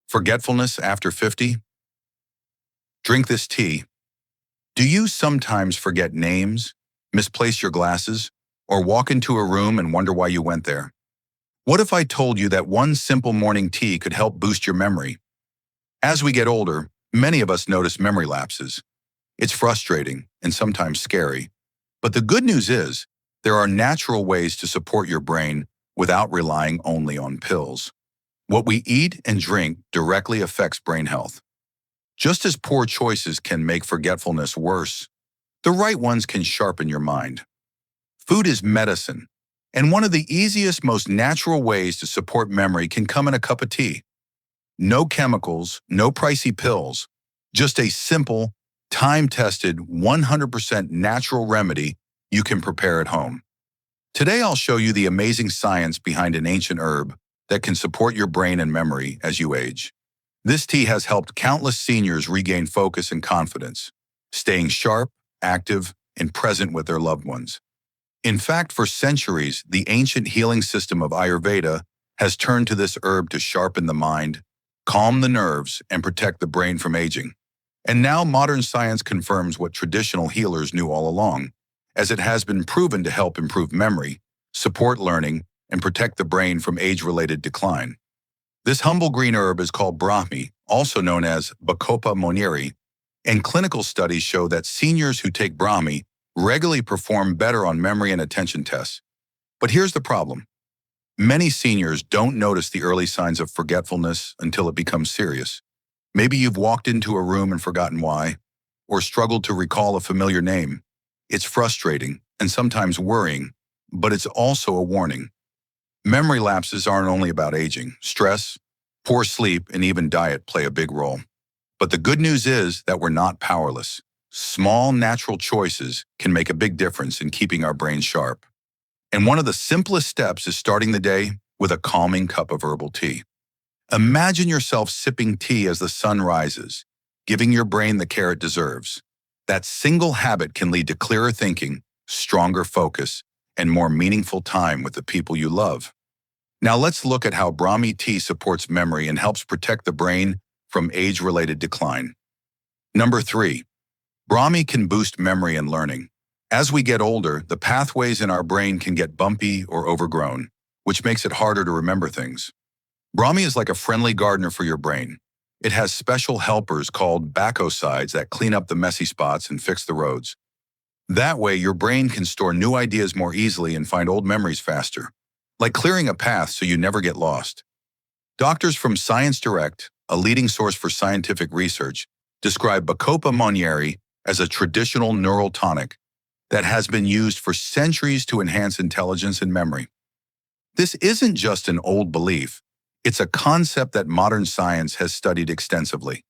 Forgetfulness After 50? Drink this tea. Do you sometimes forget names, misplace your glasses, or walk into a room and wonder why you went there? What if I told you that one simple morning tea could help boost your memory? As we get older, many of us notice memory lapses. It's frustrating and sometimes scary. But the good news is, there are natural ways to support your brain without relying only on pills. What we eat and drink directly affects brain health. Just as poor choices can make forgetfulness worse, the right ones can sharpen your mind. Food is medicine, and one of the easiest, most natural ways to support memory can come in a cup of tea. No chemicals, no pricey pills, just a simple, time-tested, 100% natural remedy you can prepare at home. Today I'll show you the amazing science behind an ancient herb that can support your brain and memory as you age. This tea has helped countless seniors regain focus and confidence, staying sharp, active, and present with their loved ones. In fact, for centuries, the ancient healing system of Ayurveda has turned to this herb to sharpen the mind, calm the nerves, and protect the brain from aging. And now modern science confirms what traditional healers knew all along, as it has been proven to help improve memory, support learning, and protect the brain from age-related decline. This humble green herb is called Brahmi, also known as Bacopa monnieri, and clinical studies show that seniors who take Brahmi regularly perform better on memory and attention tests. But here's the problem. Many seniors don't notice the early signs of forgetfulness until it becomes serious. Maybe you've walked into a room and forgotten why, or struggled to recall a familiar name. It's frustrating and sometimes worrying, but it's also a warning. Memory lapses aren't only about aging. Stress, poor sleep, and even diet play a big role. But the good news is that we're not powerless. Small, natural choices can make a big difference in keeping our brains sharp. And one of the simplest steps is starting the day with a calming cup of herbal tea. Imagine yourself sipping tea as the sun rises, giving your brain the care it deserves. That single habit can lead to clearer thinking, stronger focus, and more meaningful time with the people you love. Now let's look at how Brahmi tea supports memory and helps protect the brain from age-related decline. Number 3, Brahmi can boost memory and learning. As we get older, the pathways in our brain can get bumpy or overgrown, which makes it harder to remember things. Brahmi is like a friendly gardener for your brain. It has special helpers called bacosides that clean up the messy spots and fix the roads. That way, your brain can store new ideas more easily and find old memories faster, like clearing a path so you never get lost. Doctors from Science Direct, a leading source for scientific research, describe Bacopa monnieri as a traditional neural tonic that has been used for centuries to enhance intelligence and memory. This isn't just an old belief. It's a concept that modern science has studied extensively.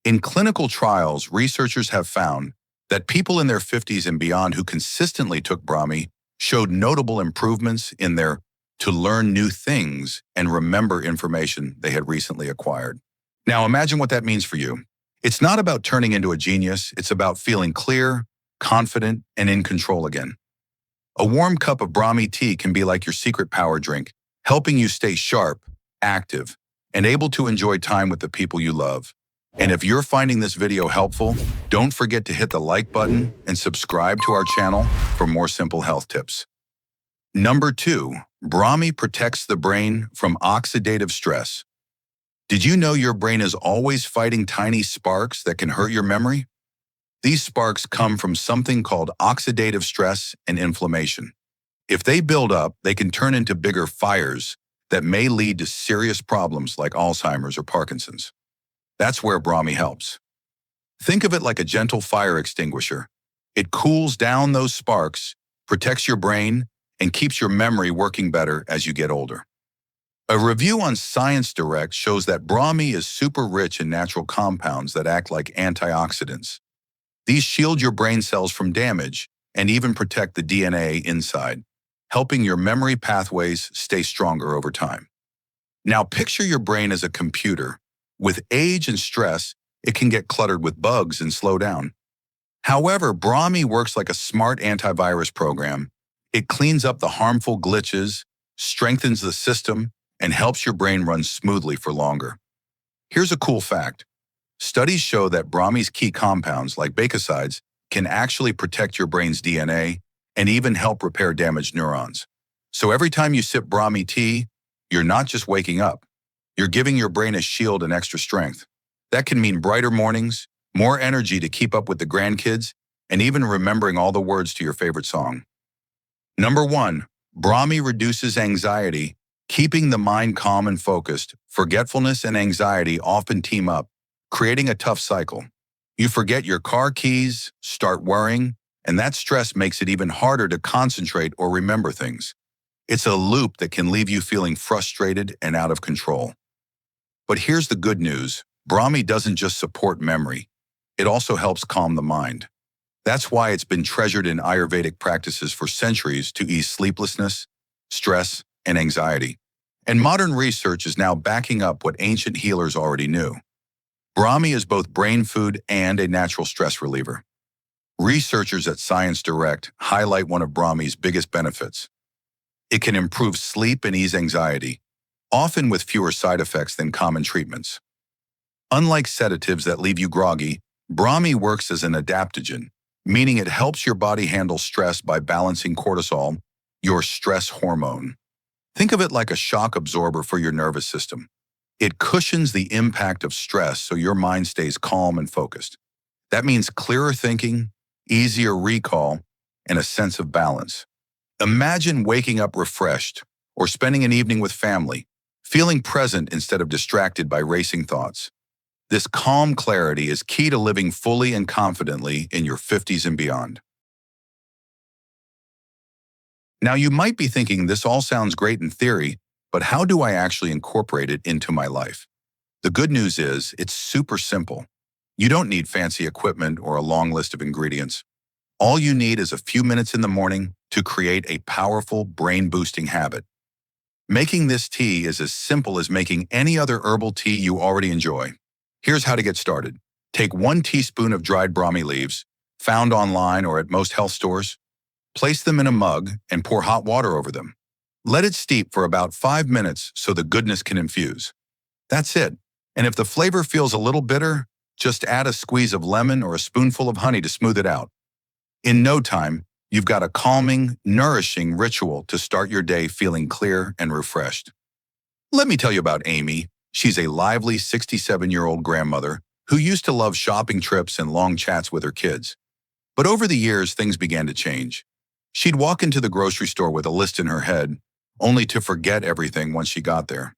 In clinical trials, researchers have found that people in their 50s and beyond who consistently took Brahmi showed notable improvements in their to learn new things and remember information they had recently acquired. Now imagine what that means for you. It's not about turning into a genius, it's about feeling clear, confident, and in control again. A warm cup of Brahmi tea can be like your secret power drink, helping you stay sharp, active, and able to enjoy time with the people you love. And if you're finding this video helpful, don't forget to hit the like button and subscribe to our channel for more simple health tips. Number 2, Brahmi protects the brain from oxidative stress. Did you know your brain is always fighting tiny sparks that can hurt your memory? These sparks come from something called oxidative stress and inflammation. If they build up, they can turn into bigger fires that may lead to serious problems like Alzheimer's or Parkinson's. That's where Brahmi helps. Think of it like a gentle fire extinguisher. It cools down those sparks, protects your brain, and keeps your memory working better as you get older. A review on Science Direct shows that Brahmi is super rich in natural compounds that act like antioxidants. These shield your brain cells from damage and even protect the DNA inside, helping your memory pathways stay stronger over time. Now picture your brain as a computer. With age and stress, it can get cluttered with bugs and slow down. However, Brahmi works like a smart antivirus program. It cleans up the harmful glitches, strengthens the system, and helps your brain run smoothly for longer. Here's a cool fact. Studies show that Brahmi's key compounds, like bacosides, can actually protect your brain's DNA and even help repair damaged neurons. So every time you sip Brahmi tea, you're not just waking up. You're giving your brain a shield and extra strength. That can mean brighter mornings, more energy to keep up with the grandkids, and even remembering all the words to your favorite song. Number 1, Brahmi reduces anxiety, keeping the mind calm and focused. Forgetfulness and anxiety often team up, creating a tough cycle. You forget your car keys, start worrying, and that stress makes it even harder to concentrate or remember things. It's a loop that can leave you feeling frustrated and out of control. But here's the good news. Brahmi doesn't just support memory. It also helps calm the mind. That's why it's been treasured in Ayurvedic practices for centuries to ease sleeplessness, stress, and anxiety. And modern research is now backing up what ancient healers already knew. Brahmi is both brain food and a natural stress reliever. Researchers at Science Direct highlight one of Brahmi's biggest benefits. It can improve sleep and ease anxiety, often with fewer side effects than common treatments. Unlike sedatives that leave you groggy, Brahmi works as an adaptogen, meaning it helps your body handle stress by balancing cortisol, your stress hormone. Think of it like a shock absorber for your nervous system. It cushions the impact of stress so your mind stays calm and focused. That means clearer thinking, easier recall, and a sense of balance. Imagine waking up refreshed or spending an evening with family, feeling present instead of distracted by racing thoughts. This calm clarity is key to living fully and confidently in your 50s and beyond. Now, you might be thinking this all sounds great in theory, but how do I actually incorporate it into my life? The good news is it's super simple. You don't need fancy equipment or a long list of ingredients. All you need is a few minutes in the morning to create a powerful brain-boosting habit. Making this tea is as simple as making any other herbal tea you already enjoy. Here's how to get started. Take 1 teaspoon of dried Brahmi leaves, found online or at most health stores. Place them in a mug and pour hot water over them. Let it steep for about 5 minutes so the goodness can infuse. That's it. And if the flavor feels a little bitter, just add a squeeze of lemon or a spoonful of honey to smooth it out. In no time, you've got a calming, nourishing ritual to start your day feeling clear and refreshed. Let me tell you about Amy. She's a lively 67-year-old grandmother who used to love shopping trips and long chats with her kids. But over the years, things began to change. She'd walk into the grocery store with a list in her head, only to forget everything once she got there.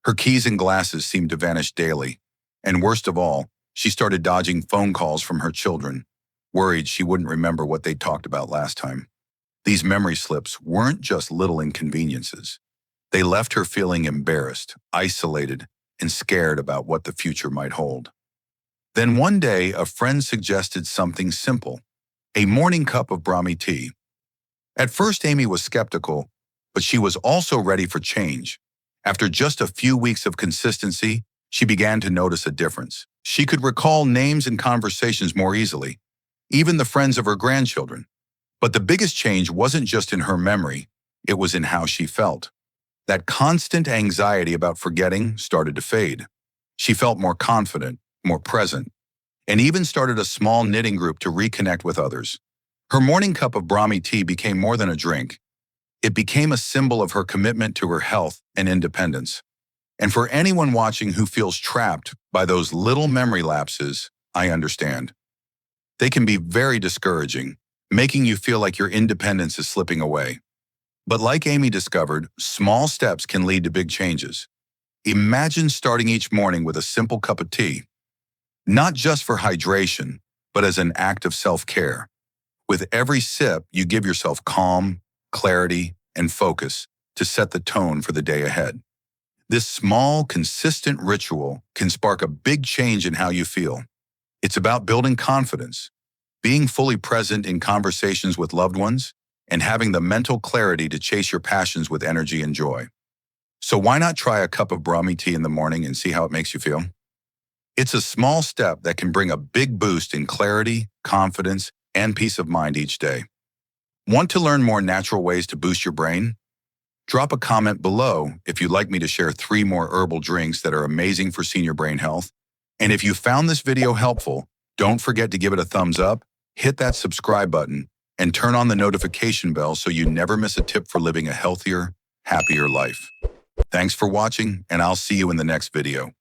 Her keys and glasses seemed to vanish daily. And worst of all, she started dodging phone calls from her children, worried she wouldn't remember what they talked about last time. These memory slips weren't just little inconveniences. They left her feeling embarrassed, isolated, and scared about what the future might hold. Then one day, a friend suggested something simple, a morning cup of Brahmi tea. At first, Amy was skeptical, but she was also ready for change. After just a few weeks of consistency, she began to notice a difference. She could recall names and conversations more easily, even the friends of her grandchildren. But the biggest change wasn't just in her memory, it was in how she felt. That constant anxiety about forgetting started to fade. She felt more confident, more present, and even started a small knitting group to reconnect with others. Her morning cup of Brahmi tea became more than a drink. It became a symbol of her commitment to her health and independence. And for anyone watching who feels trapped by those little memory lapses, I understand. They can be very discouraging, making you feel like your independence is slipping away. But like Amy discovered, small steps can lead to big changes. Imagine starting each morning with a simple cup of tea, not just for hydration, but as an act of self-care. With every sip, you give yourself calm, clarity, and focus to set the tone for the day ahead. This small, consistent ritual can spark a big change in how you feel. It's about building confidence, being fully present in conversations with loved ones, and having the mental clarity to chase your passions with energy and joy. So why not try a cup of Brahmi tea in the morning and see how it makes you feel? It's a small step that can bring a big boost in clarity, confidence, and peace of mind each day. Want to learn more natural ways to boost your brain? Drop a comment below if you'd like me to share 3 more herbal drinks that are amazing for senior brain health. And if you found this video helpful, don't forget to give it a thumbs up, hit that subscribe button, and turn on the notification bell so you never miss a tip for living a healthier, happier life. Thanks for watching, and I'll see you in the next video.